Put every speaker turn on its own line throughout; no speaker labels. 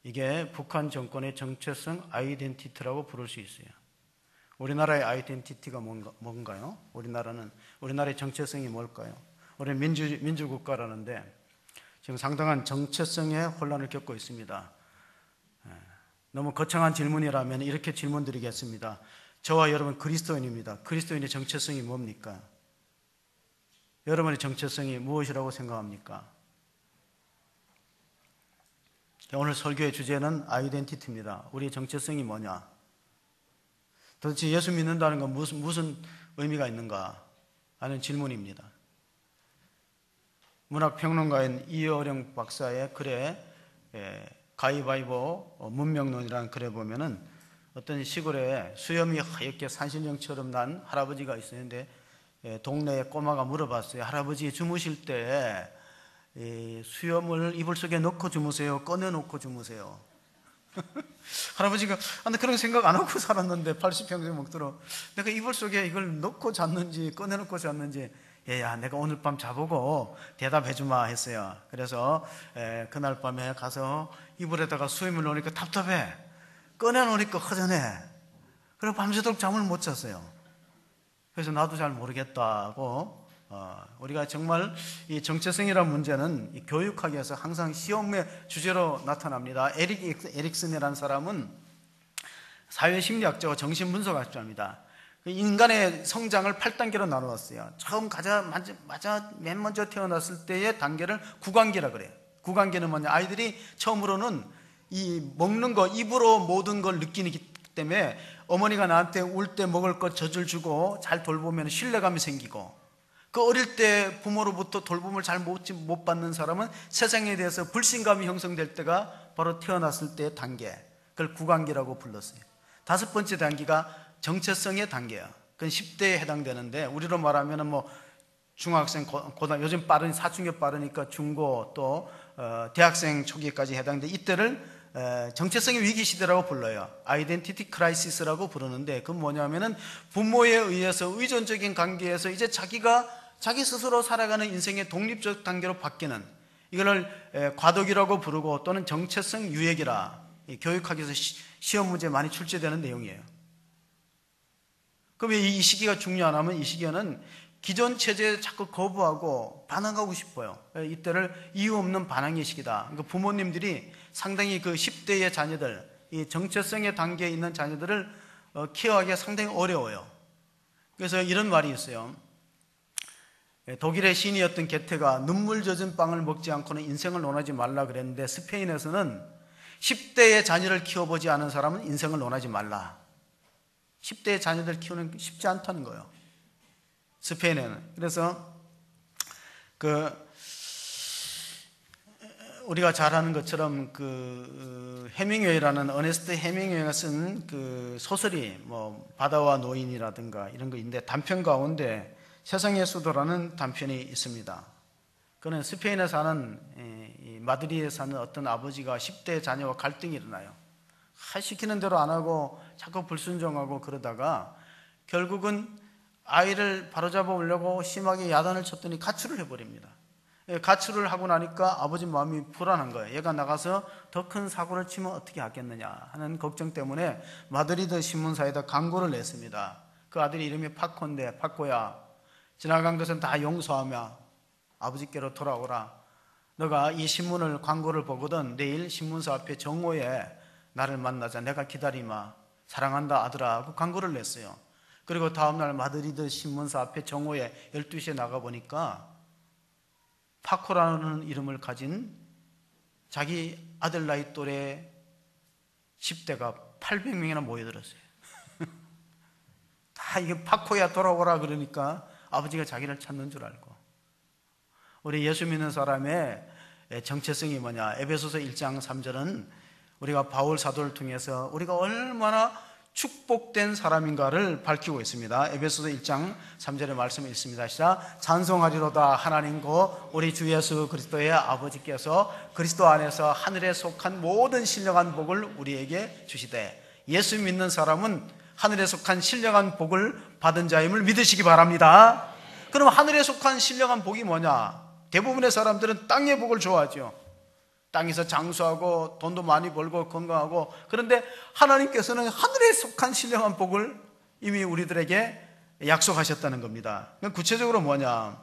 이게 북한 정권의 정체성 아이덴티티라고 부를 수 있어요. 우리나라의 아이덴티티가 뭔가요? 우리나라의 정체성이 뭘까요? 우리는 민주국가라는데 지금 상당한 정체성의 혼란을 겪고 있습니다. 너무 거창한 질문이라면 이렇게 질문드리겠습니다. 저와 여러분 그리스도인입니다. 그리스도인의 정체성이 뭡니까? 여러분의 정체성이 무엇이라고 생각합니까? 오늘 설교의 주제는 아이덴티티입니다. 우리의 정체성이 뭐냐? 도대체 예수 믿는다는 건 무슨 의미가 있는가 하는 질문입니다. 문학평론가인 이어령 박사의 글에 가위바위보 문명론이라는 글에 보면은 어떤 시골에 수염이 하얗게 산신령처럼 난 할아버지가 있었는데 동네에 꼬마가 물어봤어요. 할아버지 주무실 때 수염을 이불 속에 넣고 주무세요? 꺼내놓고 주무세요? 할아버지가 나 그런 생각 안 하고 살았는데 80평생 먹도록 내가 이불 속에 이걸 넣고 잤는지 꺼내놓고 잤는지 얘야 내가 오늘 밤 자보고 대답해 주마 했어요. 그래서 그날 밤에 가서 이불에다가 수염을 넣으니까 답답해. 꺼내놓으니까 허전해. 그래서 밤새도록 잠을 못 잤어요. 그래서 나도 잘 모르겠다고 우리가 정말 이 정체성이라는 문제는 교육학에서 항상 시험의 주제로 나타납니다. 에릭 에릭슨이라는 사람은 사회심리학자와 정신분석학자입니다. 인간의 성장을 8단계로 나누었어요. 처음 맨 먼저 태어났을 때의 단계를 구강기라 그래요. 구강기는 뭐냐? 아이들이 처음으로는 이 먹는 거, 입으로 모든 걸 느끼기 때문에 어머니가 나한테 울 때 먹을 것 젖을 주고 잘 돌보면 신뢰감이 생기고, 그 어릴 때 부모로부터 돌봄을 잘 못 받는 사람은 세상에 대해서 불신감이 형성될 때가 바로 태어났을 때의 단계, 그걸 구강기라고 불렀어요. 5번째 단계가 정체성의 단계예요. 그건 10대에 해당되는데, 우리로 말하면 뭐 중학생, 고등, 요즘 사춘기 빠르니까 중고 또 대학생 초기까지 해당돼. 이때를 정체성의 위기 시대라고 불러요. 아이덴티티 크라이시스라고 부르는데, 그건 뭐냐면은 부모에 의해서 의존적인 관계에서 이제 자기 스스로 살아가는 인생의 독립적 단계로 바뀌는, 이거를 과도기라고 부르고 또는 정체성 유예기라, 교육학에서 시험 문제에 많이 출제되는 내용이에요. 그럼 왜 이 시기가 중요하냐면, 이 시기에는 기존 체제에 자꾸 거부하고 반항하고 싶어요. 이때를 이유 없는 반항의 시기다. 그러니까 부모님들이 상당히 그 10대의 자녀들, 이 정체성의 단계에 있는 자녀들을 케어하기가 상당히 어려워요. 그래서 이런 말이 있어요. 독일의 시인이었던 게테가 눈물 젖은 빵을 먹지 않고는 인생을 논하지 말라 그랬는데, 스페인에서는 10대의 자녀를 키워보지 않은 사람은 인생을 논하지 말라. 10대의 자녀들 키우는 게 쉽지 않다는 거예요, 스페인에는. 그래서 우리가 잘 아는 것처럼 해밍웨이라는 어네스트 해밍웨이가 쓴 그 소설이 뭐 바다와 노인이라든가 이런 거 있는데, 단편 가운데 세상의 수도라는 단편이 있습니다. 그는 스페인에 사는 마드리드에 사는 어떤 아버지가 10대 자녀와 갈등이 일어나요. 시키는 대로 안 하고 자꾸 불순종하고 그러다가 결국은 아이를 바로잡아 오려고 심하게 야단을 쳤더니 가출을 해버립니다. 가출을 하고 나니까 아버지 마음이 불안한 거예요. 얘가 나가서 더 큰 사고를 치면 어떻게 하겠느냐 하는 걱정 때문에 마드리드 신문사에다 광고를 냈습니다. 그 아들이 이름이 파코인데, 파코야, 지나간 것은 다 용서하며 아버지께로 돌아오라. 너가 이 신문을, 광고를 보거든 내일 신문사 앞에 정오에 나를 만나자. 내가 기다리마. 사랑한다 아들아. 그 광고를 냈어요. 그리고 다음날 마드리드 신문사 앞에 정오에 12시에 나가보니까 파코라는 이름을 가진 자기 아들 나이 또래 10대가 800명이나 모여들었어요. 다 이게 파코야 돌아오라 그러니까 아버지가 자기를 찾는 줄 알고. 우리 예수 믿는 사람의 정체성이 뭐냐? 에베소서 1장 3절은 우리가 바울 사도를 통해서 우리가 얼마나 축복된 사람인가를 밝히고 있습니다. 에베소서 1장 3절의 말씀을 읽습니다. 시작. 찬송하리로다 하나님고 우리 주 예수 그리스도의 아버지께서 그리스도 안에서 하늘에 속한 모든 신령한 복을 우리에게 주시되. 예수 믿는 사람은 하늘에 속한 신령한 복을 받은 자임을 믿으시기 바랍니다. 그럼 하늘에 속한 신령한 복이 뭐냐? 대부분의 사람들은 땅의 복을 좋아하죠. 땅에서 장수하고 돈도 많이 벌고 건강하고. 그런데 하나님께서는 하늘에 속한 신령한 복을 이미 우리들에게 약속하셨다는 겁니다. 구체적으로 뭐냐?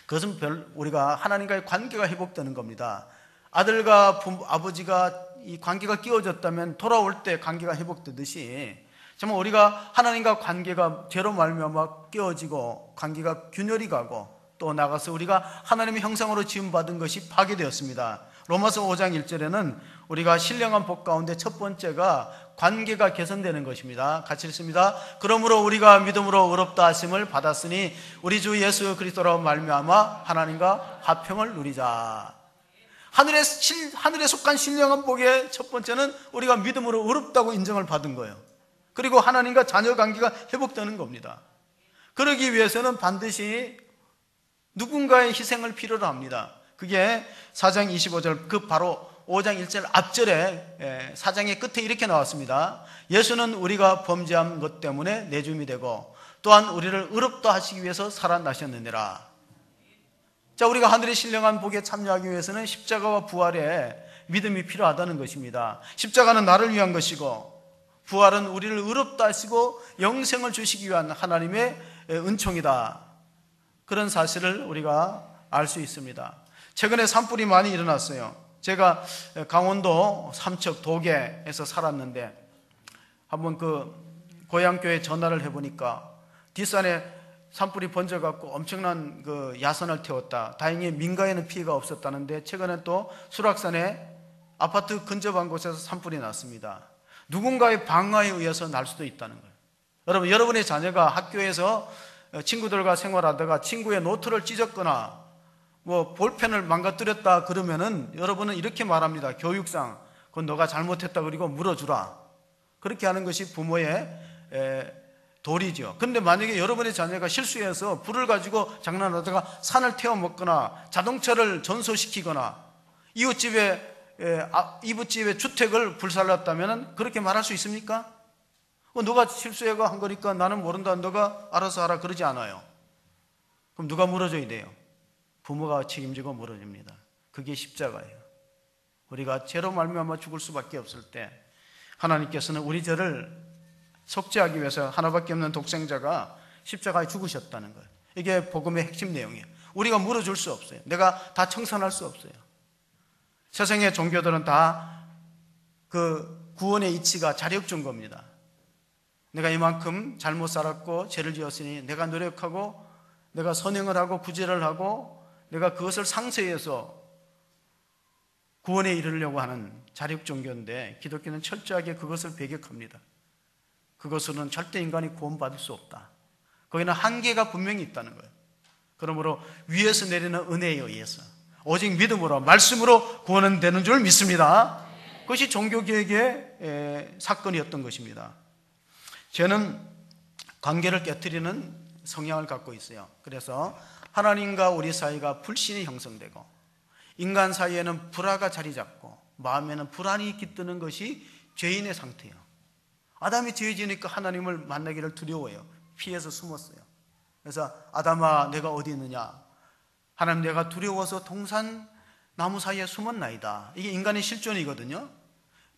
그것은 우리가 하나님과의 관계가 회복되는 겁니다. 아들과 아버지가 이 관계가 끼워졌다면 돌아올 때 관계가 회복되듯이 정말 우리가 하나님과 관계가 죄로 말미암아 끼워지고 관계가 균열이 가고 또 나가서 우리가 하나님의 형상으로 지음받은 것이 파괴되었습니다. 로마서 5장 1절에는 우리가 신령한 복 가운데 첫 번째가 관계가 개선되는 것입니다. 같이 읽습니다. 그러므로 우리가 믿음으로 의롭다 하심을 받았으니 우리 주 예수 그리스도로 말미암아 하나님과 화평을 누리자. 하늘에 속한 신령한 복의 첫 번째는 우리가 믿음으로 의롭다고 인정을 받은 거예요. 그리고 하나님과 자녀 관계가 회복되는 겁니다. 그러기 위해서는 반드시 누군가의 희생을 필요로 합니다. 그게 4장 25절 그 바로 5장 1절 앞절에 4장의 끝에 이렇게 나왔습니다. 예수는 우리가 범죄한 것 때문에 내줌이 되고 또한 우리를 의롭다 하시기 위해서 살아나셨느니라. 자, 우리가 하늘의 신령한 복에 참여하기 위해서는 십자가와 부활에 믿음이 필요하다는 것입니다. 십자가는 나를 위한 것이고 부활은 우리를 의롭다 하시고 영생을 주시기 위한 하나님의 은총이다. 그런 사실을 우리가 알 수 있습니다. 최근에 산불이 많이 일어났어요. 제가 강원도 삼척 도계에서 살았는데 한번 그 고향교회 전화를 해보니까 뒷산에 산불이 번져갖고 엄청난 그 야산을 태웠다. 다행히 민가에는 피해가 없었다는데 최근에 또 수락산에 아파트 근접한 곳에서 산불이 났습니다. 누군가의 방화에 의해서 날 수도 있다는 거예요. 여러분, 여러분의 자녀가 학교에서 친구들과 생활하다가 친구의 노트를 찢었거나 뭐 볼펜을 망가뜨렸다 그러면은 여러분은 이렇게 말합니다. 교육상 그건 너가 잘못했다 그리고 물어주라. 그렇게 하는 것이 부모의 도리죠. 그런데 만약에 여러분의 자녀가 실수해서 불을 가지고 장난하다가 산을 태워 먹거나 자동차를 전소시키거나 이웃집의 주택을 불살랐다면 그렇게 말할 수 있습니까? 너가 실수해가 한 거니까 나는 모른다, 너가 알아서 하라 그러지 않아요. 그럼 누가 물어줘야 돼요? 부모가 책임지고 물어줍니다. 그게 십자가예요. 우리가 죄로 말미암아 죽을 수밖에 없을 때 하나님께서는 우리 죄를 속죄하기 위해서 하나밖에 없는 독생자가 십자가에 죽으셨다는 거예요. 이게 복음의 핵심 내용이에요. 우리가 물어줄 수 없어요. 내가 다 청산할 수 없어요. 세상의 종교들은 다 그 구원의 이치가 자력준 겁니다. 내가 이만큼 잘못 살았고 죄를 지었으니 내가 노력하고 내가 선행을 하고 구제를 하고 내가 그것을 상쇄해서 구원에 이르려고 하는 자력 종교인데 기독교는 철저하게 그것을 배격합니다. 그것으로는 절대 인간이 구원받을 수 없다. 거기는 한계가 분명히 있다는 거예요. 그러므로 위에서 내리는 은혜에 의해서 오직 믿음으로 말씀으로 구원은 되는 줄 믿습니다. 그것이 종교개혁의 사건이었던 것입니다. 죄는 관계를 깨트리는 성향을 갖고 있어요. 그래서 하나님과 우리 사이가 불신이 형성되고 인간 사이에는 불화가 자리 잡고 마음에는 불안이 깃드는 것이 죄인의 상태예요. 아담이 죄 지으니까 하나님을 만나기를 두려워해요. 피해서 숨었어요. 그래서 아담아 내가 어디 있느냐? 하나님 내가 두려워서 동산 나무 사이에 숨었나이다. 이게 인간의 실존이거든요.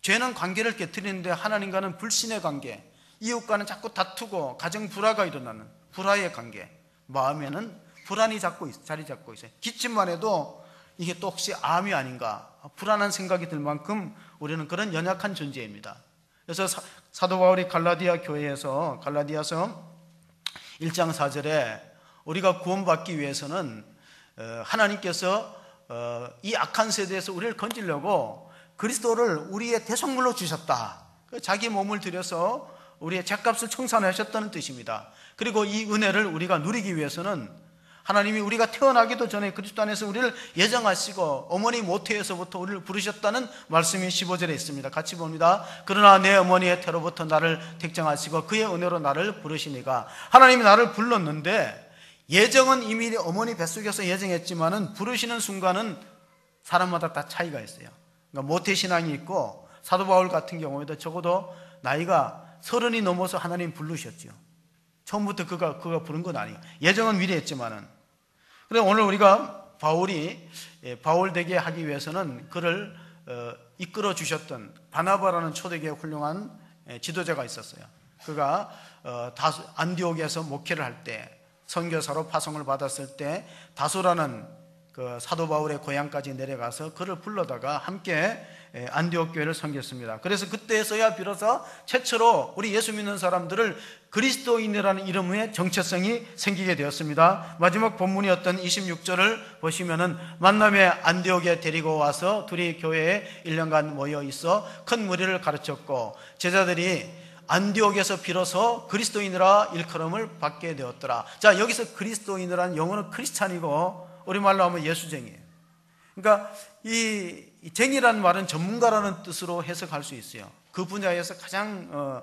죄는 관계를 깨트리는데 하나님과는 불신의 관계, 이웃과는 자꾸 다투고 가정 불화가 일어나는 불화의 관계, 마음에는 불안이 자리 잡고 있어요. 기침만 해도 이게 또 혹시 암이 아닌가 불안한 생각이 들 만큼 우리는 그런 연약한 존재입니다. 그래서 사도 바울이 갈라디아 교회에서 갈라디아서 1장 4절에 우리가 구원받기 위해서는 하나님께서 이 악한 세대에서 우리를 건지려고 그리스도를 우리의 대속물로 주셨다. 자기 몸을 들여서 우리의 죄값을 청산하셨다는 뜻입니다. 그리고 이 은혜를 우리가 누리기 위해서는 하나님이 우리가 태어나기도 전에 그리스도 안에서 우리를 예정하시고 어머니 모태에서부터 우리를 부르셨다는 말씀이 15절에 있습니다. 같이 봅니다. 그러나 내 어머니의 태로부터 나를 택정하시고 그의 은혜로 나를 부르시니가. 하나님이 나를 불렀는데 예정은 이미 어머니 뱃속에서 예정했지만은 부르시는 순간은 사람마다 다 차이가 있어요. 그러니까 모태신앙이 있고 사도 바울 같은 경우에도 적어도 나이가 30이 넘어서 하나님 부르셨죠. 처음부터 그가 부른 건 아니에요. 예정은 미리 했지만은. 그래서 오늘 우리가 바울이 바울 되게 하기 위해서는 그를 이끌어 주셨던 바나바라는 초대교회 훌륭한 지도자가 있었어요. 그가 안디옥에서 목회를 할 때 선교사로 파송을 받았을 때 다소라는 그 사도 바울의 고향까지 내려가서 그를 불러다가 함께 안디옥 교회를 섬겼습니다. 그래서 그때서야 비로소 최초로 우리 예수 믿는 사람들을 그리스도인이라는 이름의 정체성이 생기게 되었습니다. 마지막 본문이었던 26절을 보시면은 만남에 안디옥에 데리고 와서 둘이 교회에 1년간 모여 있어 큰 무리를 가르쳤고 제자들이 안디옥에서 비로소 그리스도인이라 일컬음을 받게 되었더라. 자, 여기서 그리스도인이라는 영어는 크리스찬이고 우리말로 하면 예수쟁이에요. 그러니까 이 쟁이라는 말은 전문가라는 뜻으로 해석할 수 있어요. 그 분야에서 가장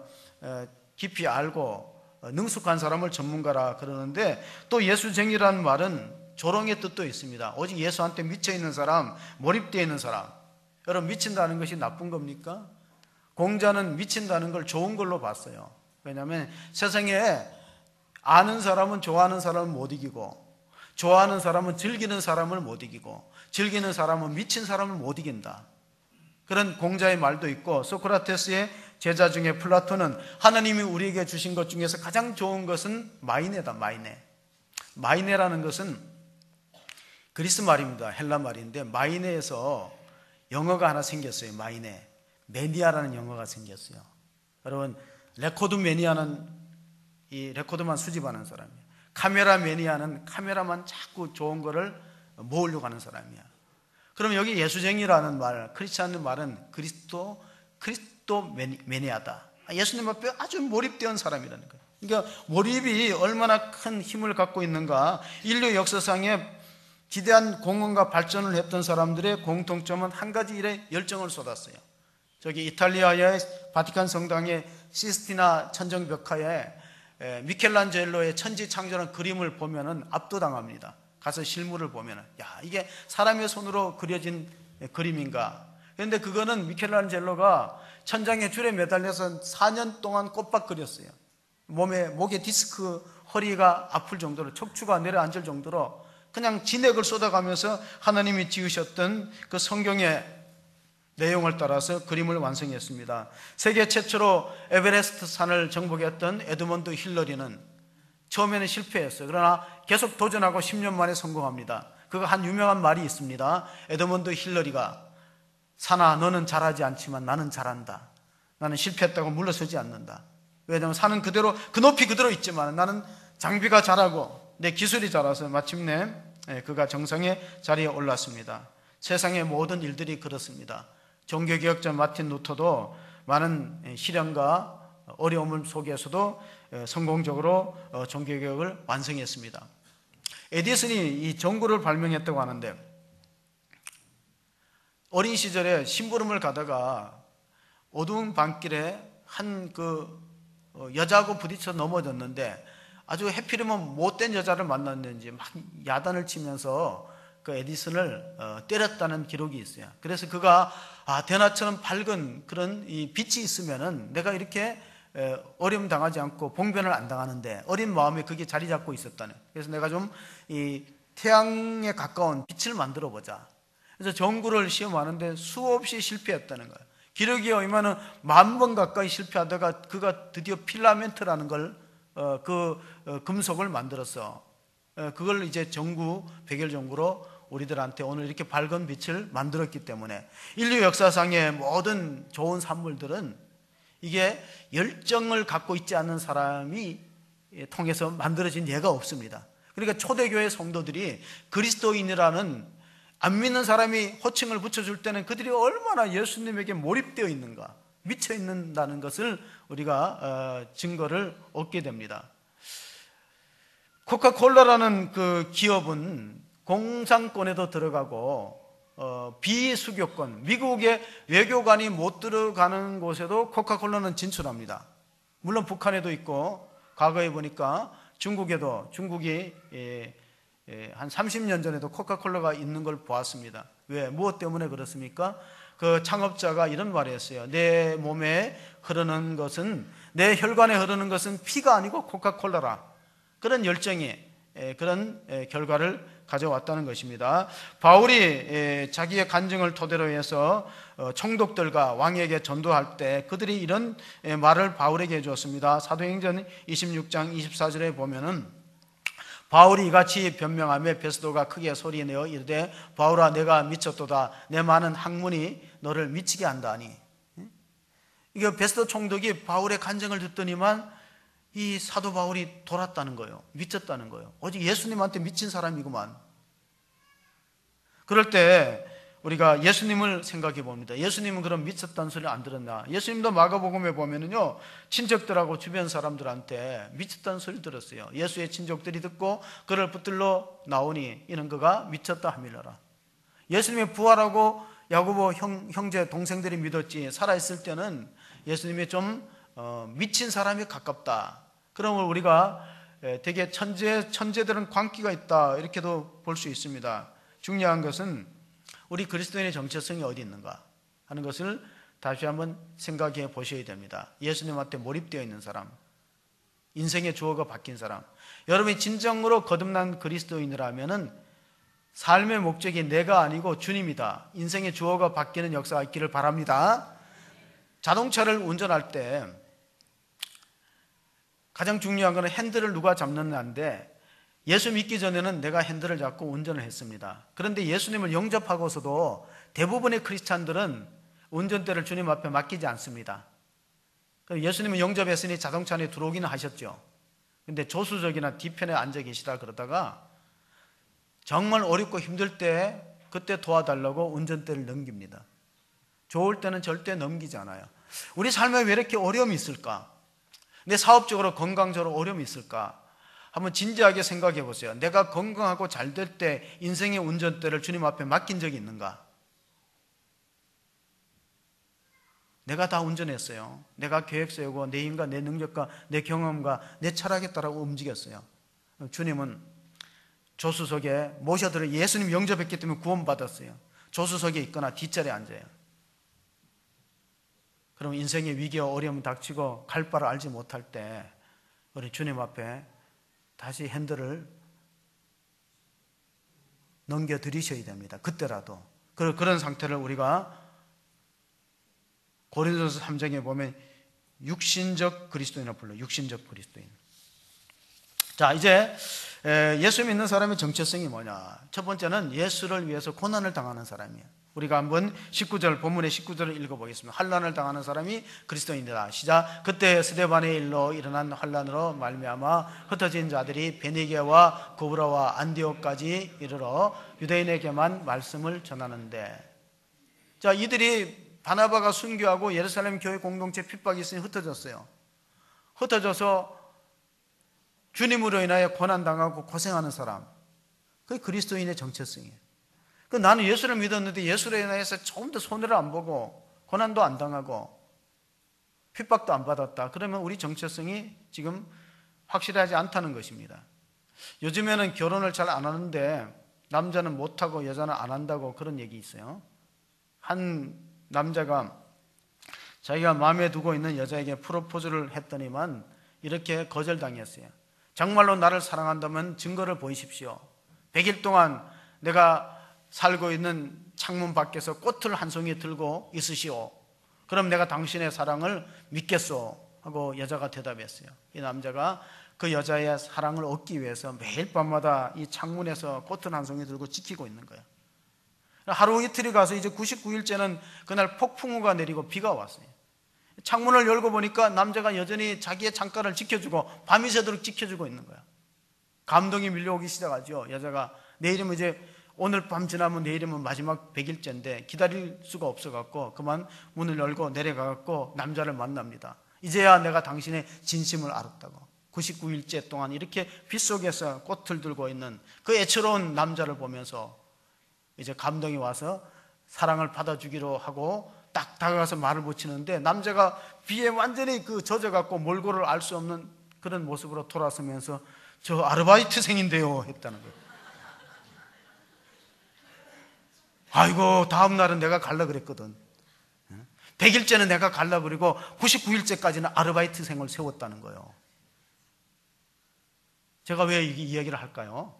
깊이 알고 능숙한 사람을 전문가라 그러는데, 또 예수쟁이라는 말은 조롱의 뜻도 있습니다. 오직 예수한테 미쳐있는 사람, 몰입되어 있는 사람. 여러분, 미친다는 것이 나쁜 겁니까? 공자는 미친다는 걸 좋은 걸로 봤어요. 왜냐하면 세상에 아는 사람은 좋아하는 사람을 못 이기고, 좋아하는 사람은 즐기는 사람을 못 이기고, 즐기는 사람은 미친 사람을 못 이긴다. 그런 공자의 말도 있고, 소크라테스의 제자 중에 플라톤은 하나님이 우리에게 주신 것 중에서 가장 좋은 것은 마이네다. 마이네라는 것은 그리스 말입니다. 헬라 말인데 마이네에서 영어가 하나 생겼어요. 마이네. 매니아라는 영어가 생겼어요. 여러분, 레코드 매니아는 이 레코드만 수집하는 사람이에요. 카메라 매니아는 카메라만 자꾸 좋은 거를 모으려고 하는 사람이야. 그럼 여기 예수쟁이라는 말, 크리스찬의 말은 그리스도 매니아다. 예수님 앞에 아주 몰입된 사람이라는 거예요. 그러니까 몰입이 얼마나 큰 힘을 갖고 있는가. 인류 역사상에 기대한 공헌과 발전을 했던 사람들의 공통점은 한 가지 일에 열정을 쏟았어요. 저기 이탈리아의 바티칸 성당의 시스티나 천정벽화에 미켈란젤로의 천지창조라는 그림을 보면은 압도당합니다. 가서 실물을 보면은, 야, 이게 사람의 손으로 그려진 그림인가? 그런데 그거는 미켈란젤로가 천장에 줄에 매달려서 4년 동안 꼬박 그렸어요. 목에 디스크, 허리가 아플 정도로, 척추가 내려앉을 정도로 그냥 진액을 쏟아가면서 하나님이 지으셨던 그 성경의 내용을 따라서 그림을 완성했습니다. 세계 최초로 에베레스트 산을 정복했던 에드먼드 힐러리는 처음에는 실패했어요. 그러나 계속 도전하고 10년 만에 성공합니다. 그거 한 유명한 말이 있습니다. 에드먼드 힐러리가, 산아, 너는 잘하지 않지만 나는 잘한다. 나는 실패했다고 물러서지 않는다. 왜냐하면 산은 그대로, 그 높이 그대로 있지만 나는 장비가 잘하고 내 기술이 잘해서 마침내 그가 정상의 자리에 올랐습니다. 세상의 모든 일들이 그렇습니다. 종교개혁자 마틴 루터도 많은 시련과 어려움 속에서도 성공적으로 종교개혁을 완성했습니다. 에디슨이 이 전구를 발명했다고 하는데, 어린 시절에 심부름을 가다가 어두운 밤길에 한 여자하고 부딪혀 넘어졌는데, 아주 해피리면 못된 여자를 만났는지 막 야단을 치면서 그 에디슨을 때렸다는 기록이 있어요. 그래서 그가 대낮처럼 밝은 그런 이 빛이 있으면은 내가 이렇게 어려움 당하지 않고 봉변을 안 당하는데, 어린 마음에 그게 자리 잡고 있었다네. 그래서 내가 좀 이 태양에 가까운 빛을 만들어 보자. 그래서 전구를 시험하는데 수없이 실패했다는 거예요. 기록에 의하면은 10,000번 가까이 실패하다가 그가 드디어 필라멘트라는 걸 금속을 만들었어. 그걸 이제 전구, 백열 전구로 우리들한테 오늘 이렇게 밝은 빛을 만들었기 때문에 인류 역사상의 모든 좋은 산물들은 이게 열정을 갖고 있지 않는 사람이 통해서 만들어진 예가 없습니다. 그러니까 초대교회 성도들이 그리스도인이라는 안 믿는 사람이 호칭을 붙여줄 때는 그들이 얼마나 예수님에게 몰입되어 있는가, 미쳐 있는다는 것을 우리가 증거를 얻게 됩니다. 코카콜라라는 그 기업은 공산권에도 들어가고 비수교권, 미국의 외교관이 못 들어가는 곳에도 코카콜라는 진출합니다. 물론 북한에도 있고, 과거에 보니까 중국이 한 30년 전에도 코카콜라가 있는 걸 보았습니다. 왜? 무엇 때문에 그렇습니까? 그 창업자가 이런 말을 했어요. 내 몸에 흐르는 것은, 내 혈관에 흐르는 것은 피가 아니고 코카콜라라. 그런 열정이, 그런 결과를 가져왔다는 것입니다. 바울이 자기의 간증을 토대로 해서 총독들과 왕에게 전도할 때 그들이 이런 말을 바울에게 해주었습니다. 사도행전 26장 24절에 보면은 바울이 이같이 변명하며 베스도가 크게 소리내어 이르되 바울아 내가 미쳤도다. 내 많은 학문이 너를 미치게 한다니. 이게 베스도 총독이 바울의 간증을 듣더니만 이 사도 바울이 돌았다는 거예요. 미쳤다는 거예요. 오직 예수님한테 미친 사람이구만. 그럴 때 우리가 예수님을 생각해 봅니다. 예수님은 그럼 미쳤다는 소리 안 들었나? 예수님도 마가복음에 보면은요, 친척들하고 주변 사람들한테 미쳤다는 소리 들었어요. 예수의 친족들이 듣고 그를 붙들러 나오니 이는 그가 미쳤다 하밀러라. 예수님이 부활하고 야고보 형제 동생들이 믿었지, 살아있을 때는 예수님이 좀 미친 사람이 가깝다. 그러면 우리가 되게 천재들은 광기가 있다, 이렇게도 볼 수 있습니다. 중요한 것은 우리 그리스도인의 정체성이 어디 있는가 하는 것을 다시 한번 생각해 보셔야 됩니다. 예수님한테 몰입되어 있는 사람, 인생의 주어가 바뀐 사람. 여러분이 진정으로 거듭난 그리스도인이라면은 삶의 목적이 내가 아니고 주님이다. 인생의 주어가 바뀌는 역사가 있기를 바랍니다. 자동차를 운전할 때 가장 중요한 것은 핸들을 누가 잡느냐인데, 예수 믿기 전에는 내가 핸들을 잡고 운전을 했습니다. 그런데 예수님을 영접하고서도 대부분의 크리스찬들은 운전대를 주님 앞에 맡기지 않습니다. 예수님을 영접했으니 자동차 안에 들어오기는 하셨죠. 근데 조수석이나 뒤편에 앉아 계시다 그러다가 정말 어렵고 힘들 때 그때 도와달라고 운전대를 넘깁니다. 좋을 때는 절대 넘기지 않아요. 우리 삶에 왜 이렇게 어려움이 있을까? 내 사업적으로 건강적으로 어려움이 있을까? 한번 진지하게 생각해 보세요. 내가 건강하고 잘 될 때 인생의 운전대를 주님 앞에 맡긴 적이 있는가? 내가 다 운전했어요. 내가 계획 세우고 내 힘과 내 능력과 내 경험과 내 철학에 따라 움직였어요. 주님은 조수석에 모셔들어 예수님 영접했기 때문에 구원받았어요. 조수석에 있거나 뒷자리에 앉아요. 그럼 인생의 위기와 어려움이 닥치고 갈 바를 알지 못할 때 우리 주님 앞에 다시 핸들을 넘겨드리셔야 됩니다. 그때라도. 그런 상태를 우리가 고린도서 3장에 보면 육신적 그리스도인이라고 불러요. 육신적 그리스도인. 자, 이제 예수 믿는 사람의 정체성이 뭐냐? 첫 번째는 예수를 위해서 고난을 당하는 사람이에요. 우리가 한번 19절, 본문의 19절을 읽어보겠습니다. 환난을 당하는 사람이 그리스도인이다. 시작. 그때 스데반의 일로 일어난 환난으로 말미암아 흩어진 자들이 베니게와 고브라와 안디옥까지 이르러 유대인에게만 말씀을 전하는데, 자, 이들이 바나바가 순교하고 예루살렘 교회 공동체 핍박이 있으니 흩어졌어요. 흩어져서 주님으로 인하여 고난당하고 고생하는 사람, 그게 그리스도인의 정체성이에요. 나는 예수를 믿었는데 예수로 인해서 조금도 손해를 안 보고 고난도 안 당하고 핍박도 안 받았다. 그러면 우리 정체성이 지금 확실하지 않다는 것입니다. 요즘에는 결혼을 잘 안 하는데 남자는 못하고 여자는 안 한다고 그런 얘기 있어요. 한 남자가 자기가 마음에 두고 있는 여자에게 프로포즈를 했더니만 이렇게 거절당했어요. 정말로 나를 사랑한다면 증거를 보이십시오. 100일 동안 내가 살고 있는 창문 밖에서 꽃을 한 송이 들고 있으시오. 그럼 내가 당신의 사랑을 믿겠소 하고 여자가 대답했어요. 이 남자가 그 여자의 사랑을 얻기 위해서 매일 밤마다 이 창문에서 꽃을 한 송이 들고 지키고 있는 거예요. 하루 이틀이 가서 이제 99일째는 그날 폭풍우가 내리고 비가 왔어요. 창문을 열고 보니까 남자가 여전히 자기의 창가를 지켜주고 밤이 새도록 지켜주고 있는 거야. 감동이 밀려오기 시작하죠. 여자가 내일이면 이제 오늘 밤 지나면 내일이면 마지막 100일째인데 기다릴 수가 없어갖고 그만 문을 열고 내려가갖고 남자를 만납니다. 이제야 내가 당신의 진심을 알았다고. 99일째 동안 이렇게 빗속에서 꽃을 들고 있는 그 애처로운 남자를 보면서 이제 감동이 와서 사랑을 받아주기로 하고 딱 다가가서 말을 붙이는데, 남자가 비에 완전히 그 젖어갖고 몰골을 알 수 없는 그런 모습으로 돌아서면서 저 아르바이트생인데요 했다는 거예요. 아이고, 다음 날은 내가 갈라 그랬거든. 100일째는 내가 갈라 그리고 99일째까지는 아르바이트생을 세웠다는 거예요. 제가 왜 이 이야기를 할까요?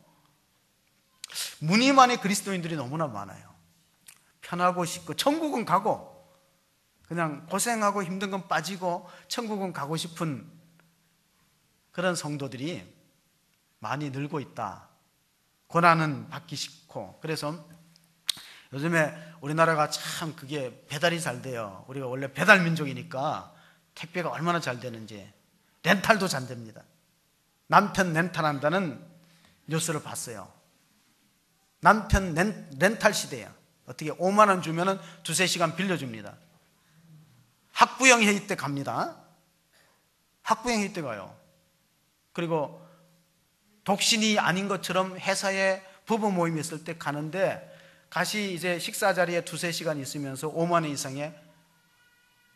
무늬 안에 그리스도인들이 너무나 많아요. 편하고 싶고 천국은 가고 그냥 고생하고 힘든 건 빠지고 천국은 가고 싶은 그런 성도들이 많이 늘고 있다. 고난은 받기 싫고. 그래서 요즘에 우리나라가 참 그게 배달이 잘 돼요. 우리가 원래 배달 민족이니까 택배가 얼마나 잘 되는지. 렌탈도 잘 됩니다. 남편 렌탈한다는 뉴스를 봤어요. 남편 렌탈 시대야. 어떻게 5만 원 주면은 2-3시간 빌려줍니다. 학부형 회의 때 갑니다. 학부형 회의 때 가요. 그리고 독신이 아닌 것처럼 회사에 부부 모임이 있을 때 가는데, 같이 이제 식사 자리에 2-3시간 있으면서 5만 원 이상의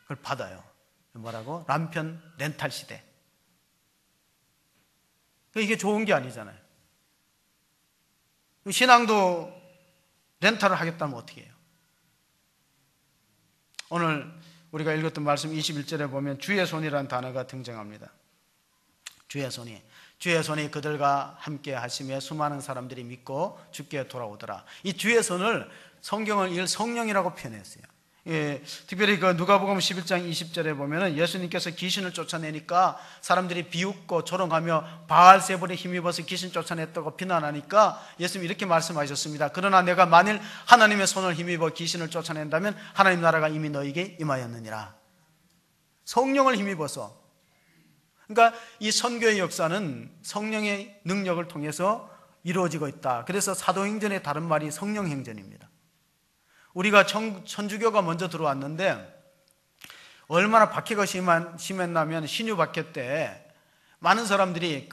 그걸 받아요. 뭐라고? 남편 렌탈 시대. 이게 좋은 게 아니잖아요. 신앙도 렌탈을 하겠다면 어떻게 해요? 오늘 우리가 읽었던 말씀 21절에 보면 주의 손이라는 단어가 등장합니다. 주의 손이 그들과 함께 하시며 수많은 사람들이 믿고 주께 돌아오더라. 이 주의 손을 성경은 성령이라고 표현했어요. 예, 특별히 그 누가복음 11장 20절에 보면은 예수님께서 귀신을 쫓아내니까 사람들이 비웃고 조롱하며 바알세불에 힘입어서 귀신 쫓아냈다고 비난하니까 예수님이 이렇게 말씀하셨습니다. 그러나 내가 만일 하나님의 손을 힘입어 귀신을 쫓아낸다면 하나님 나라가 이미 너에게 임하였느니라. 성령을 힘입어서. 그러니까 이 선교의 역사는 성령의 능력을 통해서 이루어지고 있다. 그래서 사도행전의 다른 말이 성령행전입니다. 우리가 천주교가 먼저 들어왔는데 얼마나 박해가 심했냐면 신유 박해 때 많은 사람들이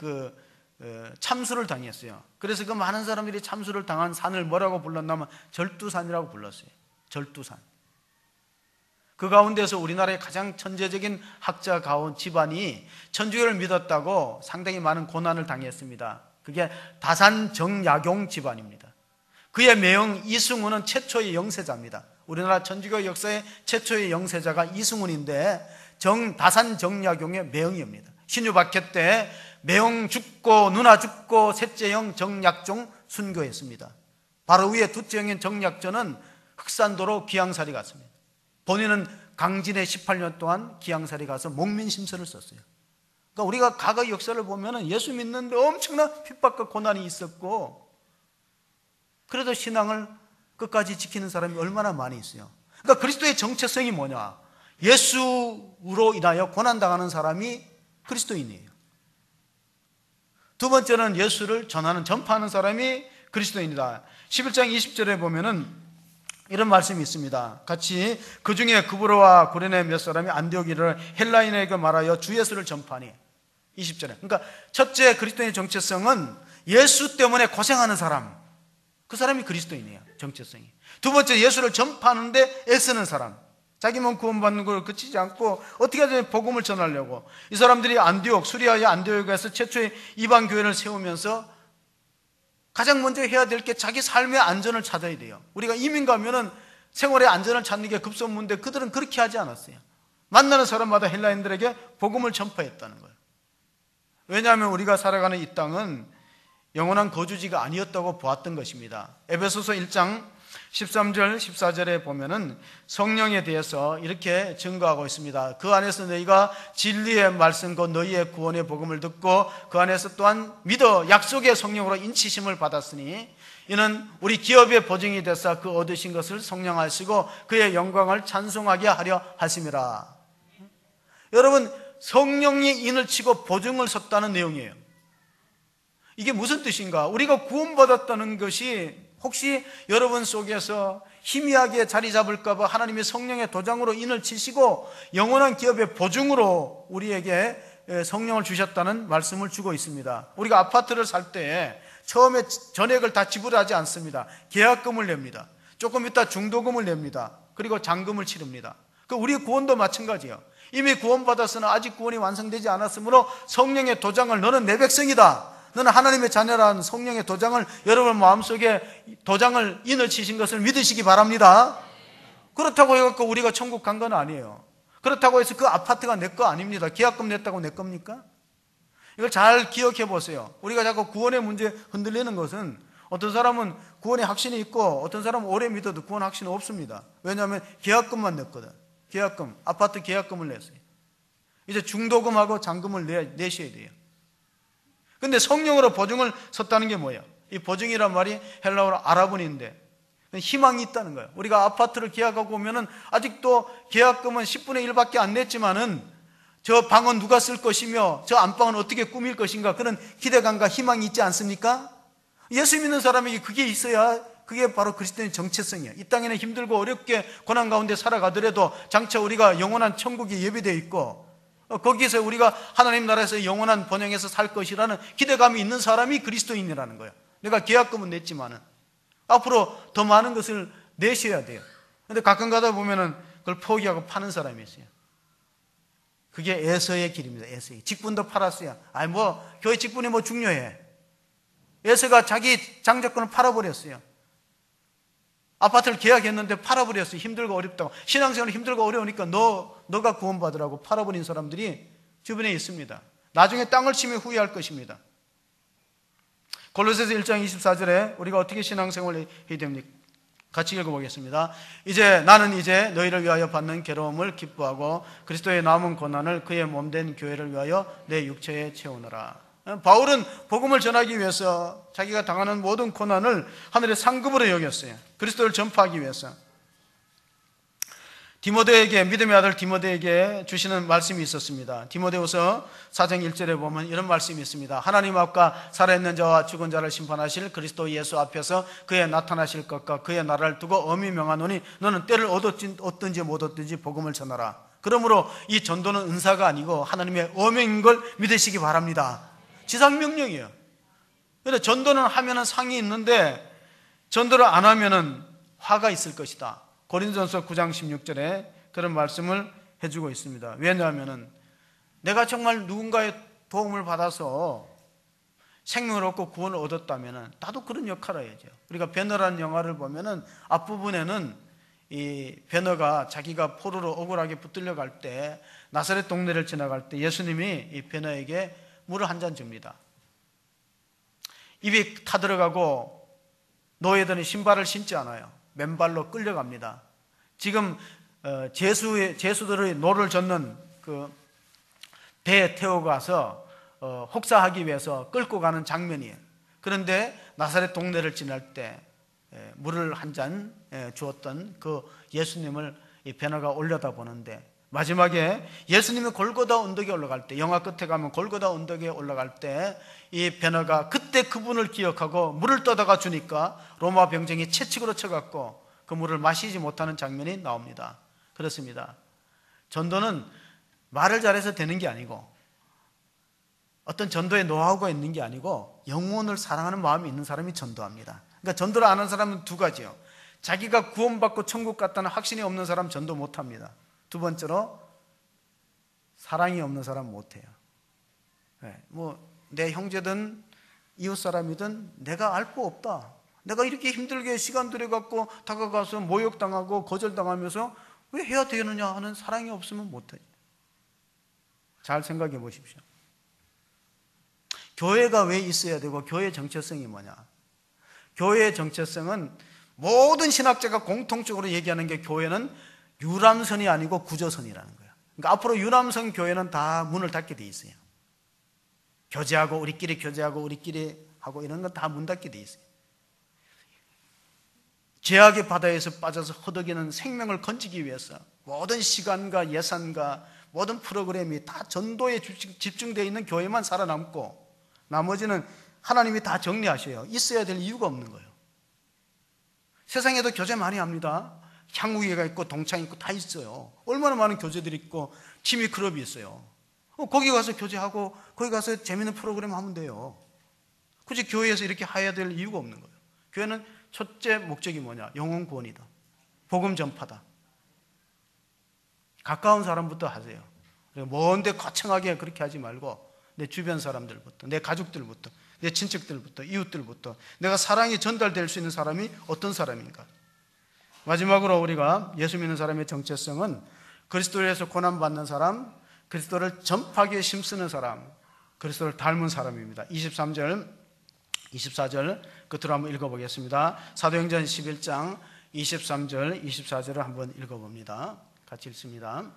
참수를 당했어요. 그래서 그 많은 사람들이 참수를 당한 산을 뭐라고 불렀냐면 절두산이라고 불렀어요. 절두산. 그 가운데서 우리나라의 가장 천재적인 학자 가운 집안이 천주교를 믿었다고 상당히 많은 고난을 당했습니다. 그게 다산정약용 집안입니다. 그의 매형 이승훈은 최초의 영세자입니다. 우리나라 천주교 역사의 최초의 영세자가 이승훈인데 다산정약용의 매형입니다. 신유박해 때 매형 죽고 누나 죽고 셋째 형 정약종 순교했습니다. 바로 위에 둘째 형인 정약전은 흑산도로 기양살이 갔습니다. 본인은 강진에 18년 동안 기양살이 가서 목민심서를 썼어요. 그러니까 우리가 과거 역사를 보면 예수 믿는데 엄청난 핍박과 고난이 있었고, 그래도 신앙을 끝까지 지키는 사람이 얼마나 많이 있어요. 그러니까 그리스도의 정체성이 뭐냐? 예수로 인하여 고난당하는 사람이 그리스도인이에요. 두 번째는 예수를 전파하는 사람이 그리스도인이다. 11장 20절에 보면은 이런 말씀이 있습니다. 같이 그 중에 구브로와 구레네 몇 사람이 안디옥이를 헬라인에게 말하여 주 예수를 전파하니. 20절에. 그러니까 첫째 그리스도인의 정체성은 예수 때문에 고생하는 사람, 그 사람이 그리스도인이에요. 정체성이. 두 번째, 예수를 전파하는데 애쓰는 사람, 자기만 구원받는 걸 그치지 않고 어떻게든 복음을 전하려고. 이 사람들이 수리아의 안디옥에서 최초의 이방 교회를 세우면서 가장 먼저 해야 될 게 자기 삶의 안전을 찾아야 돼요. 우리가 이민 가면은 생활의 안전을 찾는 게 급선무인데 그들은 그렇게 하지 않았어요. 만나는 사람마다 헬라인들에게 복음을 전파했다는 거예요. 왜냐하면 우리가 살아가는 이 땅은 영원한 거주지가 아니었다고 보았던 것입니다. 에베소서 1장 13절 14절에 보면은 성령에 대해서 이렇게 증거하고 있습니다. 그 안에서 너희가 진리의 말씀 곧 너희의 구원의 복음을 듣고 그 안에서 또한 믿어 약속의 성령으로 인치심을 받았으니 이는 우리 기업의 보증이 되사 그 얻으신 것을 성령하시고 그의 영광을 찬송하게 하려 하심이라. 여러분, 성령이 인을 치고 보증을 섰다는 내용이에요. 이게 무슨 뜻인가? 우리가 구원받았다는 것이 혹시 여러분 속에서 희미하게 자리 잡을까 봐 하나님의 성령의 도장으로 인을 치시고 영원한 기업의 보증으로 우리에게 성령을 주셨다는 말씀을 주고 있습니다. 우리가 아파트를 살 때 처음에 전액을 다 지불하지 않습니다. 계약금을 냅니다. 조금 있다 중도금을 냅니다. 그리고 잔금을 치릅니다. 우리 구원도 마찬가지예요. 이미 구원받았으나 아직 구원이 완성되지 않았으므로 성령의 도장을, 너는 내 백성이다, 너는 하나님의 자녀라는 성령의 도장을 여러분 마음속에 도장을 인을 치신 것을 믿으시기 바랍니다. 그렇다고 해서 우리가 천국 간 건 아니에요. 그렇다고 해서 그 아파트가 내 거 아닙니다. 계약금 냈다고 내 겁니까? 이걸 잘 기억해 보세요. 우리가 자꾸 구원의 문제에 흔들리는 것은, 어떤 사람은 구원의 확신이 있고 어떤 사람은 오래 믿어도 구원 확신이 없습니다. 왜냐하면 계약금만 냈거든. 계약금, 아파트 계약금을 냈어요. 이제 중도금하고 잔금을 내셔야 돼요. 근데 성령으로 보증을 섰다는 게 뭐예요? 이 보증이란 말이 헬라어로 아라본인데 희망이 있다는 거예요. 우리가 아파트를 계약하고 오면은 아직도 계약금은 10분의 1밖에 안 냈지만은 저 방은 누가 쓸 것이며 저 안방은 어떻게 꾸밀 것인가, 그런 기대감과 희망이 있지 않습니까? 예수 믿는 사람에게 그게 있어야, 그게 바로 그리스도인의 정체성이에요. 이 땅에는 힘들고 어렵게 고난 가운데 살아가더라도 장차 우리가 영원한 천국이 예비되어 있고 거기서 우리가 하나님 나라에서 영원한 번영에서 살 것이라는 기대감이 있는 사람이 그리스도인이라는 거예요. 내가 계약금은 냈지만은 앞으로 더 많은 것을 내셔야 돼요. 그런데 가끔 가다 보면은 그걸 포기하고 파는 사람이 있어요. 그게 에서의 길입니다. 에서의. 직분도 팔았어요. 교회 직분이 중요해. 에서가 자기 장자권을 팔아버렸어요. 아파트를 계약했는데 팔아버렸어요. 힘들고 어렵다고. 신앙생활이 힘들고 어려우니까 너가 구원받으라고 팔아버린 사람들이 주변에 있습니다. 나중에 땅을 치며 후회할 것입니다. 골로새서 1장 24절에 우리가 어떻게 신앙생활을 해야 됩니까? 같이 읽어보겠습니다. 나는 이제 너희를 위하여 받는 괴로움을 기뻐하고 그리스도의 남은 고난을 그의 몸된 교회를 위하여 내 육체에 채우노라. 바울은 복음을 전하기 위해서 자기가 당하는 모든 고난을 하늘의 상급으로 여겼어요. 그리스도를 전파하기 위해서. 디모데에게, 믿음의 아들 디모데에게 주시는 말씀이 있었습니다. 디모데후서 4장 1절에 보면 이런 말씀이 있습니다. 하나님 앞과 살아있는 자와 죽은 자를 심판하실 그리스도 예수 앞에서 그의 나타나실 것과 그의 나라를 두고 엄히 명하노니 너는 때를 얻든지 못 얻든지 복음을 전하라. 그러므로 이 전도는 은사가 아니고 하나님의 어명인 걸 믿으시기 바랍니다. 지상명령이에요. 그런데 전도는 하면은 상이 있는데 전도를 안 하면은 화가 있을 것이다. 고린도전서 9장 16절에 그런 말씀을 해주고 있습니다. 왜냐하면은 내가 정말 누군가의 도움을 받아서 생명을 얻고 구원을 얻었다면은 나도 그런 역할을 해야죠. 우리가 베너라는 영화를 보면은 앞부분에는 이 베너가 자기가 포로로 억울하게 붙들려 갈 때 나사렛 동네를 지나갈 때 예수님이 이 베너에게 물을 한 잔 줍니다. 입이 타들어가고 노예들은 신발을 신지 않아요. 맨발로 끌려갑니다. 지금 제수들의 노를 젓는 그 배에 태워 가서 혹사하기 위해서 끌고 가는 장면이에요. 그런데 나사렛 동네를 지날 때 물을 한 잔 주었던 그 예수님을 이 베너가 올려다보는데 마지막에 예수님이 골고다 언덕에 올라갈 때, 영화 끝에 가면 골고다 언덕에 올라갈 때 이 베너가 그때 그분을 기억하고 물을 떠다가 주니까 로마 병정이 채찍으로 쳐갖고 그 물을 마시지 못하는 장면이 나옵니다. 그렇습니다. 전도는 말을 잘해서 되는 게 아니고 어떤 전도의 노하우가 있는 게 아니고 영혼을 사랑하는 마음이 있는 사람이 전도합니다. 그러니까 전도를 안 하는 사람은 두 가지요. 자기가 구원받고 천국 갔다는 확신이 없는 사람 전도 못합니다. 두 번째로 사랑이 없는 사람 못해요. 내 형제든 이웃 사람이든 내가 알 바 없다. 내가 이렇게 힘들게 시간 들여갖고 다가가서 모욕당하고 거절당하면서 왜 해야 되느냐 하는 사랑이 없으면 못해요. 잘 생각해 보십시오. 교회가 왜 있어야 되고 교회의 정체성이 뭐냐? 교회의 정체성은 모든 신학자가 공통적으로 얘기하는 게 교회는 유람선이 아니고 구조선이라는 거예요. 그러니까 앞으로 유람선 교회는 다 문을 닫게 돼 있어요. 교제하고 우리끼리 교제하고 우리끼리 하고 이런 건 다 문 닫게 돼 있어요. 죄악의 바다에서 빠져서 허덕이는 생명을 건지기 위해서 모든 시간과 예산과 모든 프로그램이 다 전도에 집중되어 있는 교회만 살아남고 나머지는 하나님이 다 정리하셔요. 있어야 될 이유가 없는 거예요. 세상에도 교제 많이 합니다. 향후회가 있고 동창이 있고 다 있어요. 얼마나 많은 교제들이 있고 취미 클럽이 있어요. 거기 가서 교제하고 거기 가서 재밌는 프로그램 하면 돼요. 굳이 교회에서 이렇게 해야 될 이유가 없는 거예요. 교회는 첫째 목적이 뭐냐? 영혼 구원이다. 복음 전파다. 가까운 사람부터 하세요. 먼데 거창하게 그렇게 하지 말고 내 주변 사람들부터, 내 가족들부터, 내 친척들부터, 이웃들부터 내가 사랑이 전달될 수 있는 사람이 어떤 사람인가. 마지막으로 우리가 예수 믿는 사람의 정체성은 그리스도에서 고난받는 사람, 그리스도를 전파하기 위해 힘쓰는 사람, 그리스도를 닮은 사람입니다. 23절, 24절 끝으로 한번 읽어보겠습니다. 사도행전 11장 23절, 24절을 한번 읽어봅니다. 같이 읽습니다.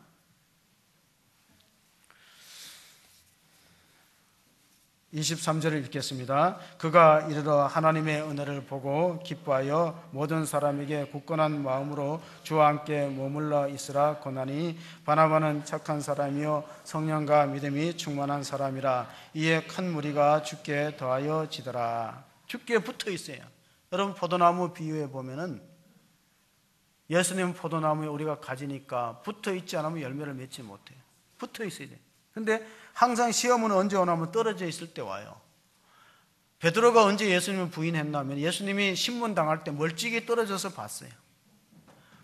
23절을 읽겠습니다. 그가 이르러 하나님의 은혜를 보고 기뻐하여 모든 사람에게 굳건한 마음으로 주와 함께 머물러 있으라 권하니 바나바는 착한 사람이요 성령과 믿음이 충만한 사람이라. 이에 큰 무리가 주께 더하여 지더라. 주께 붙어 있어요. 여러분, 포도나무 비유해 보면은 예수님 포도나무에 우리가 가지니까 붙어 있지 않으면 열매를 맺지 못해요. 붙어 있어야 돼요. 근데 항상 시험은 언제 오냐면 떨어져 있을 때 와요. 베드로가 언제 예수님을 부인했냐면 예수님이 신문 당할 때 멀찍이 떨어져서 봤어요.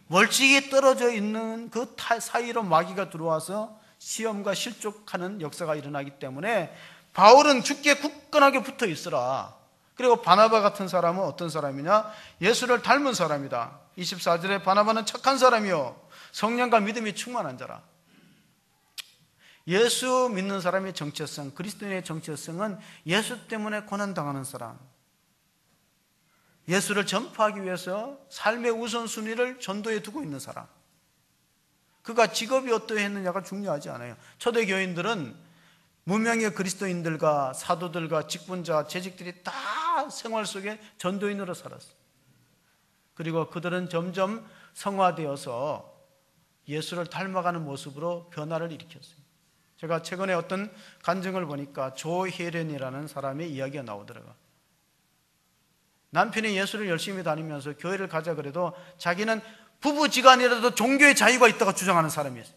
멀찍이 떨어져 있는 그 사이로 마귀가 들어와서 시험과 실족하는 역사가 일어나기 때문에 바울은 주께 굳건하게 붙어 있으라. 그리고 바나바 같은 사람은 어떤 사람이냐? 예수를 닮은 사람이다. 24절에 바나바는 착한 사람이요 성령과 믿음이 충만한 자라. 예수 믿는 사람의 정체성, 그리스도인의 정체성은 예수 때문에 고난당하는 사람, 예수를 전파하기 위해서 삶의 우선순위를 전도에 두고 있는 사람. 그가 직업이 어떠했느냐가 중요하지 않아요. 초대교인들은 무명의 그리스도인들과 사도들과 직분자, 재직들이 다 생활 속에 전도인으로 살았어요. 그리고 그들은 점점 성화되어서 예수를 닮아가는 모습으로 변화를 일으켰어요. 제가 최근에 어떤 간증을 보니까 조혜련이라는 사람의 이야기가 나오더라고요. 남편이 예수를 열심히 다니면서 교회를 가자 그래도 자기는 부부지간이라도 종교의 자유가 있다고 주장하는 사람이었어요.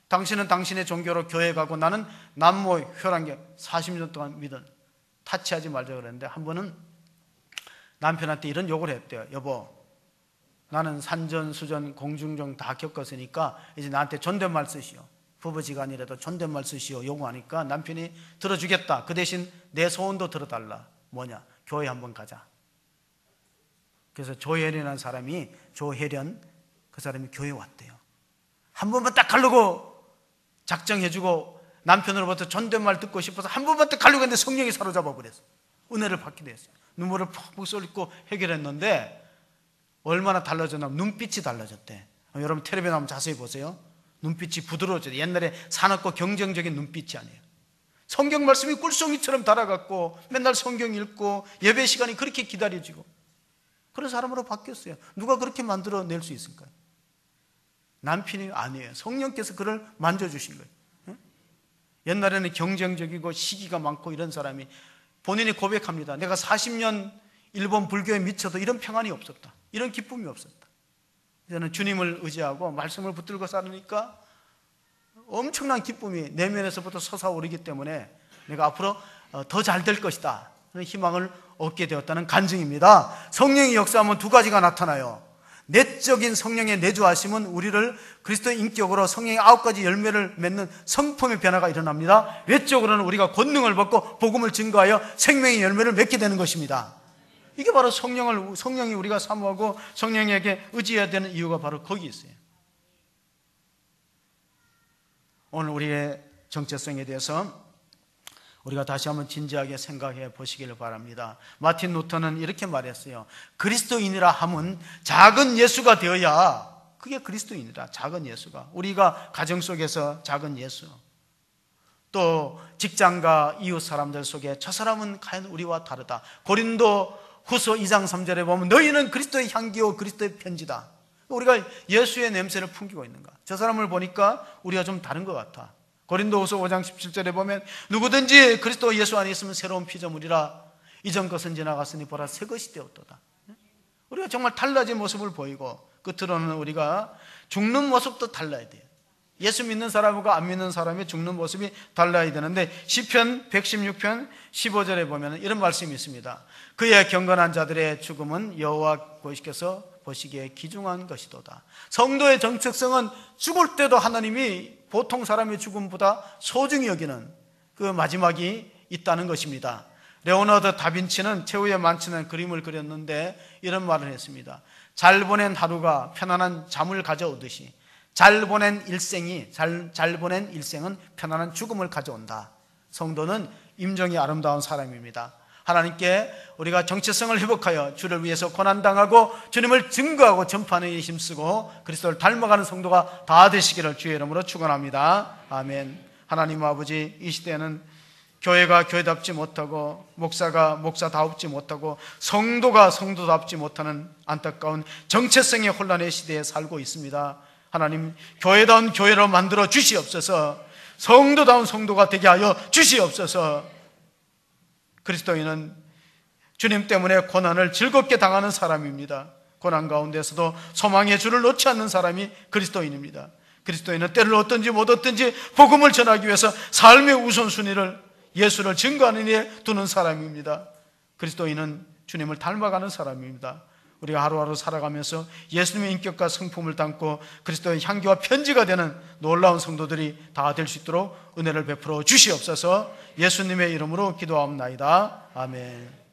당신은 당신의 종교로 교회 가고 나는 남모 혈안계 40년 동안 믿은 타치하지 말자 그랬는데 한 번은 남편한테 이런 욕을 했대요. 여보, 나는 산전수전 공중정 다 겪었으니까 이제 나한테 존댓말 쓰시오. 부부지간이라도 존댓말 쓰시오 요구하니까 남편이 들어주겠다. 그 대신 내 소원도 들어달라. 뭐냐? 교회 한번 가자. 그래서 조혜련이라는 사람이, 조혜련 그 사람이 교회에 왔대요. 한 번만 딱 가려고 작정해주고 남편으로부터 존댓말 듣고 싶어서 한 번만 딱 가려고 했는데 성령이 사로잡아 버렸어. 은혜를 받게 됐어요. 눈물을 푹푹 쏟고 해결했는데 얼마나 달라졌냐면 눈빛이 달라졌대. 여러분 텔레비전 한번 자세히 보세요. 눈빛이 부드러워져요. 옛날에 사납고 경쟁적인 눈빛이 아니에요. 성경 말씀이 꿀송이처럼 달아갔고 맨날 성경 읽고 예배 시간이 그렇게 기다려지고 그런 사람으로 바뀌었어요. 누가 그렇게 만들어낼 수 있을까요? 남편이 아니에요. 성령께서 그를 만져주신 거예요. 옛날에는 경쟁적이고 시기가 많고 이런 사람이 본인이 고백합니다. 내가 40년 일본 불교에 미쳐도 이런 평안이 없었다. 이런 기쁨이 없었다. 저는 주님을 의지하고 말씀을 붙들고 살으니까 엄청난 기쁨이 내면에서부터 솟아오르기 때문에 내가 앞으로 더 잘 될 것이다. 그런 희망을 얻게 되었다는 간증입니다. 성령의 역사하면 두 가지가 나타나요. 내적인 성령의 내주하심은 우리를 그리스도의 인격으로 성령의 9가지 열매를 맺는 성품의 변화가 일어납니다. 외적으로는 우리가 권능을 받고 복음을 증거하여 생명의 열매를 맺게 되는 것입니다. 이게 바로 성령이 우리가 사모하고 성령에게 의지해야 되는 이유가 바로 거기 있어요. 오늘 우리의 정체성에 대해서 우리가 다시 한번 진지하게 생각해 보시기를 바랍니다. 마틴 루터는 이렇게 말했어요. 그리스도인이라 함은 작은 예수가 되어야 그게 그리스도인이라. 작은 예수가. 우리가 가정 속에서 작은 예수, 또 직장과 이웃 사람들 속에 저 사람은 과연 우리와 다르다. 고린도 후서 2장 3절에 보면 너희는 그리스도의 향기요 그리스도의 편지다. 우리가 예수의 냄새를 풍기고 있는가. 저 사람을 보니까 우리가 좀 다른 것 같아. 고린도후서 5장 17절에 보면 누구든지 그리스도 예수 안에 있으면 새로운 피조물이라. 이전 것은 지나갔으니 보라 새 것이 되었도다. 우리가 정말 달라진 모습을 보이고 끝으로는 우리가 죽는 모습도 달라야 돼요. 예수 믿는 사람과 안 믿는 사람이 죽는 모습이 달라야 되는데, 시편 116편 15절에 보면 이런 말씀이 있습니다. 그의 경건한 자들의 죽음은 여호와께서 보시기에 귀중한 것이도다. 성도의 정체성은 죽을 때도 하나님이 보통 사람의 죽음보다 소중히 여기는 그 마지막이 있다는 것입니다. 레오나르도 다빈치는 최후의 만취는 그림을 그렸는데 이런 말을 했습니다. 잘 보낸 하루가 편안한 잠을 가져오듯이 잘 보낸 일생은 편안한 죽음을 가져온다. 성도는 임종이 아름다운 사람입니다. 하나님께 우리가 정체성을 회복하여 주를 위해서 고난당하고 주님을 증거하고 전파하는 데 힘쓰고 그리스도를 닮아가는 성도가 다 되시기를 주의 이름으로 축원합니다. 아멘. 하나님 아버지, 이 시대에는 교회가 교회답지 못하고 목사가 목사다웁지 못하고 성도가 성도답지 못하는 안타까운 정체성의 혼란의 시대에 살고 있습니다. 하나님, 교회다운 교회로 만들어 주시옵소서. 성도다운 성도가 되게 하여 주시옵소서. 그리스도인은 주님 때문에 고난을 즐겁게 당하는 사람입니다. 고난 가운데서도 소망의 줄을 놓지 않는 사람이 그리스도인입니다. 그리스도인은 때를 얻든지 못 얻든지 복음을 전하기 위해서 삶의 우선순위를 예수를 증거하는 일에 두는 사람입니다. 그리스도인은 주님을 닮아가는 사람입니다. 우리가 하루하루 살아가면서 예수님의 인격과 성품을 담고 그리스도의 향기와 편지가 되는 놀라운 성도들이 다 될 수 있도록 은혜를 베풀어 주시옵소서. 예수님의 이름으로 기도하옵나이다. 아멘.